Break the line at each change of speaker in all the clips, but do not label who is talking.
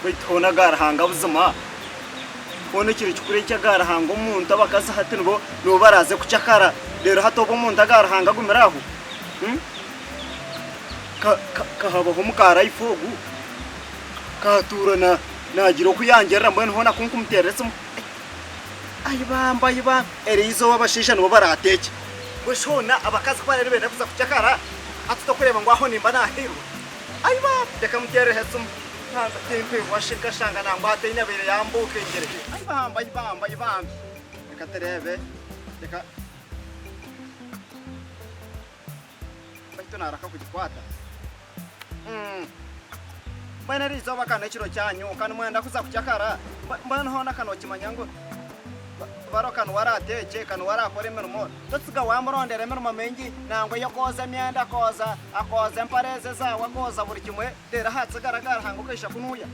Witona garahanga buzima. Ono kiri kikure cy'agarahanga umuntu abakaza hati no baraze kucyakara. Rero hato bo umuntu agarahanga gumiraho. Kahabaho mukara ifogu. Katurana nagira kuyangera mbone hona kunkumuteretse. Ayibamba erizo wabashisha no barateke. Weshona abakazi kwarere benda kuza kucyakara. Atutokureba ngo aho nimba nahirwa. Ayiba reka mutere hetsum. Ntanza tempe washika shanga nambate inabere yambuke ngere. Ayibamba. Reka terebe. Reka. Baito naraka kugikwata. Bana rizo bakana kiro cyanyu kandi mwenda kuza kucyakara. Mbana hona kano kimanyango. Barokan warateke kan warakore mirmo tutsiga wamurondere mirmo mengi nango yokoza myenda akoza empareze za wakoza buri kimwe dera hatsagaragara hango kesha kunuya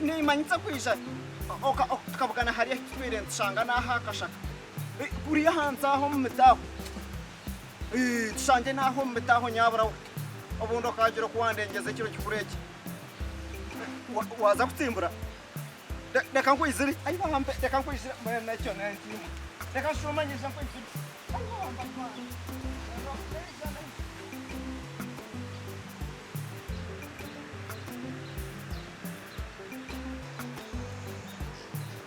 ni manyitsa kwisha tukabugana hari experience shanga na hakashaka kuri hanza ho mutaho tsange na ho mutaho nyabura ubundo kagiro kuwandengeze kiro kikureke waza kutsimbura Reka nkwizire ayibambe reka nkwizire mwene cyo nenti reka shumanyije nkwizire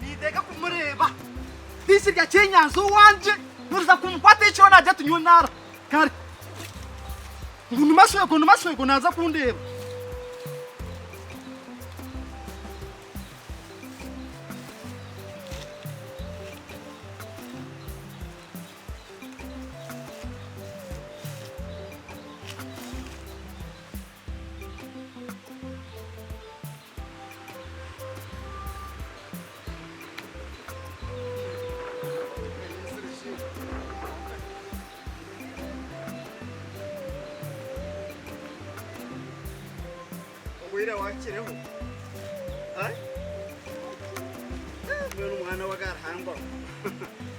ni deka kumureba disi rya Kenyanzo wanje nuriza kumkwata icyo naje tunyonara kare ngunu maswe naza kundeba Wira wakireho ay Mwana umwana wagarahanga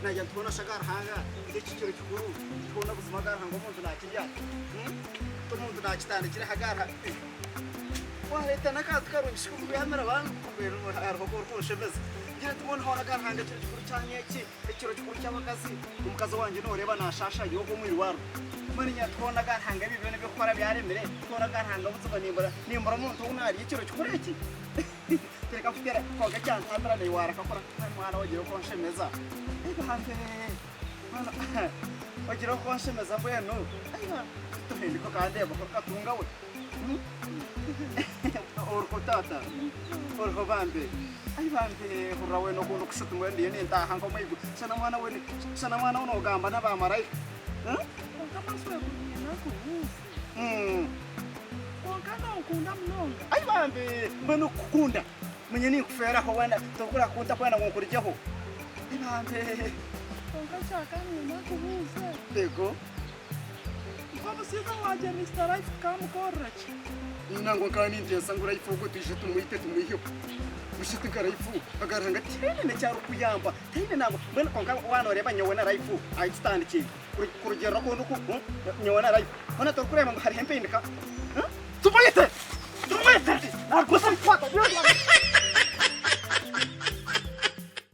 najya tubona shagarahanga igiciro cy'ukuru tubona buzima garahanga umuntu nakirya umuntu nakitandikira hagara wareta nakatkarungisha kubyamera abantu kubera arho kurshemeza ngira tubona hora garahanga cy'ukuru cyanyeki ikiro cy'ukuru cy'abakazi umukazi wanje noreba nashasha yogo mwiri waro Manya tubona garahanga bibene bikora byaremere tubona garahanga buzima nimbara umuntu unari ikiro cy'ukureki Tereka kugera koga cyane andra ne warakakora mwana wagiye ko nshemeza hanze wagira ko nshemeza bweno ayiba tuhindiko kandi bako katunga we orko tata orko bambe ayibambe hurawe no kuno kushutu mwende yene ndaha ngo mwigu sana mwana uno gamba n'abamarayika kamaswe kunyina ku Konkana ukunda mnonga ayibambe mbona ukunda Mwenye ni kufera ho wana tokura kunta kwenda ngokurijeho ibambe Konkachaka ni nakubuza Dego Kwa sika waje Mr. Life kam correct Nango kani ndesa ngura ifugo tuje tumuite tumuhiyo Mushite karaifu agaranga tene ne cyaro kuyamba tene nabo mbona konka wana reba nyobona raifu I stand ki kurugero ko nuko nyobona raifu ona tokurema ngo hari hempe indika Tumayete Nakosa mpata